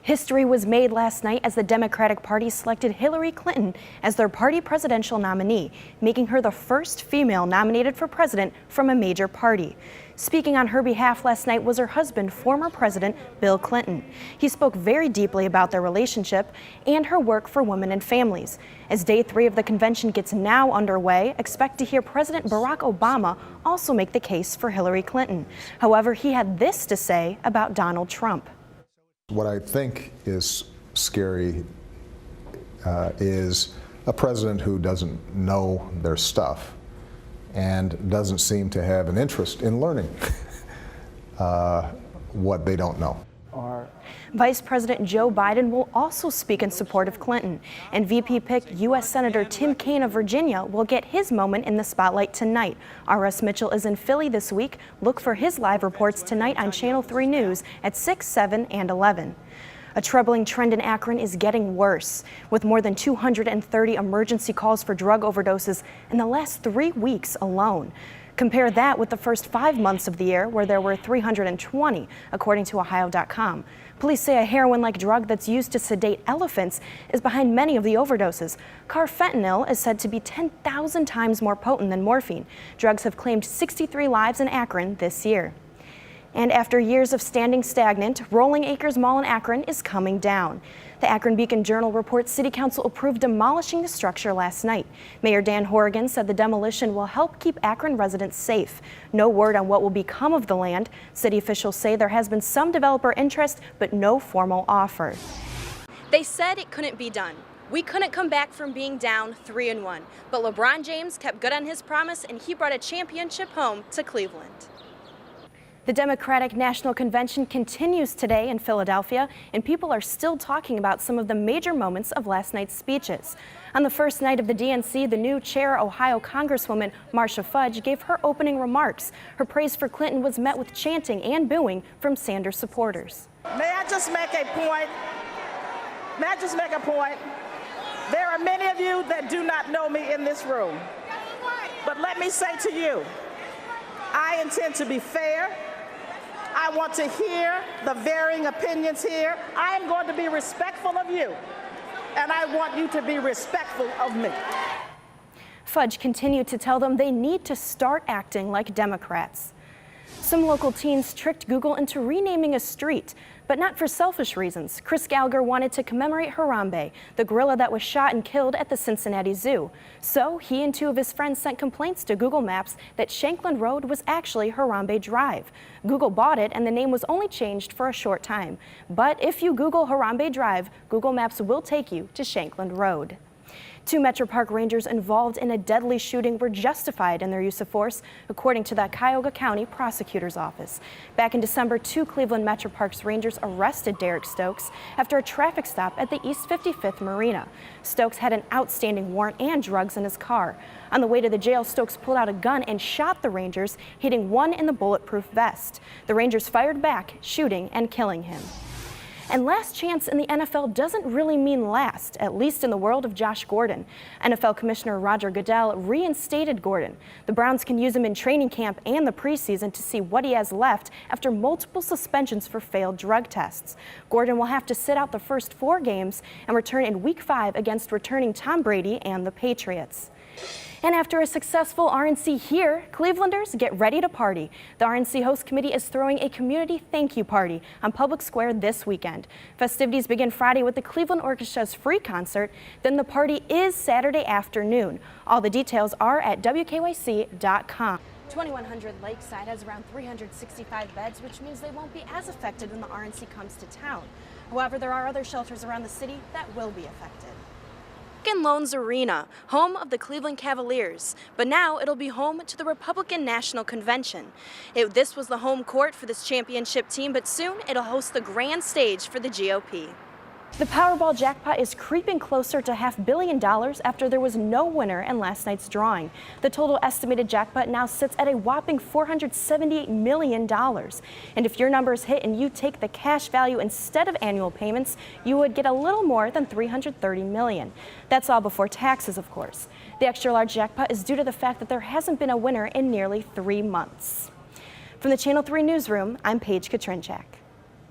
History was made last night as the Democratic Party selected Hillary Clinton as their party presidential nominee, making her the first female nominated for president from a major party. Speaking on her behalf last night was her husband, former President Bill Clinton. He spoke very deeply about their relationship and her work for women and families. As day 3 of the convention gets now underway, expect to hear President Barack Obama also make the case for Hillary Clinton. However, he had this to say about Donald Trump. What I think is scary is a president who doesn't know their stuff and doesn't seem to have an interest in learning what they don't know. Vice President Joe Biden will also speak in support of Clinton, and VP pick U.S. Senator Tim Kaine of Virginia will get his moment in the spotlight tonight. R.S. Mitchell is in Philly this week. Look for his live reports tonight on Channel 3 News at 6, 7, and 11. A troubling trend in Akron is getting worse, with more than 230 emergency calls for drug overdoses in the last 3 weeks alone. Compare that with the first 5 months of the year, where there were 320, according to Ohio.com. Police say a heroin-like drug that's used to sedate elephants is behind many of the overdoses. Carfentanil is said to be 10,000 times more potent than morphine. Drugs have claimed 63 lives in Akron this year. And after years of standing stagnant, Rolling Acres Mall in Akron is coming down. The Akron Beacon-Journal reports City Council approved demolishing the structure last night. Mayor Dan Horrigan said the demolition will help keep Akron residents safe. No word on what will become of the land. City officials say there has been some developer interest, but no formal offer. They said it couldn't be done. We couldn't come back from being down 3-1. But LeBron James kept good on his promise, and he brought a championship home to Cleveland. The Democratic National Convention continues today in Philadelphia, and people are still talking about some of the major moments of last night's speeches. On the first night of the DNC, the new chair, Ohio Congresswoman Marcia Fudge, gave her opening remarks. Her praise for Clinton was met with chanting and booing from Sanders supporters. May I just make a point? May I just make a point? There are many of you that do not know me in this room. But let me say to you, I intend to be fair. I want to hear the varying opinions here. I am going to be respectful of you, and I want you to be respectful of me. Fudge continued to tell them they need to start acting like Democrats. Some local teens tricked Google into renaming a street, but not for selfish reasons. Chris Gallagher wanted to commemorate Harambe, the gorilla that was shot and killed at the Cincinnati Zoo. So he and 2 of his friends sent complaints to Google Maps that Shankland Road was actually Harambe Drive. Google bought it, and the name was only changed for a short time. But if you Google Harambe Drive, Google Maps will take you to Shankland Road. 2 Metro Park Rangers involved in a deadly shooting were justified in their use of force, according to the Cuyahoga County Prosecutor's Office. Back in December, 2 Cleveland Metro Parks Rangers arrested Derek Stokes after a traffic stop at the East 55th Marina. Stokes had an outstanding warrant and drugs in his car. On the way to the jail, Stokes pulled out a gun and shot the Rangers, hitting one in the bulletproof vest. The Rangers fired back, shooting and killing him. And last chance in the NFL doesn't really mean last, at least in the world of Josh Gordon. NFL Commissioner Roger Goodell reinstated Gordon. The Browns can use him in training camp and the preseason to see what he has left after multiple suspensions for failed drug tests. Gordon will have to sit out the first 4 games and return in Week 5 against returning Tom Brady and the Patriots. And after a successful RNC here, Clevelanders get ready to party. The RNC host committee is throwing a community thank you party on Public Square this weekend. Festivities begin Friday with the Cleveland Orchestra's free concert. Then the party is Saturday afternoon. All the details are at WKYC.com. 2100 Lakeside has around 365 beds, which means they won't be as affected when the RNC comes to town. However, there are other shelters around the city that will be affected. Loans Arena, home of the Cleveland Cavaliers, but now it'll be home to the Republican National Convention. This was the home court for this championship team, but soon it'll host the grand stage for the GOP. The Powerball jackpot is creeping closer to $500 million after there was no winner in last night's drawing. The total estimated jackpot now sits at a whopping $478 million. And if your number is hit and you take the cash value instead of annual payments, you would get a little more than $330 million. That's all before taxes, of course. The extra large jackpot is due to the fact that there hasn't been a winner in nearly 3 months. From the Channel 3 newsroom, I'm Paige Katrinchak.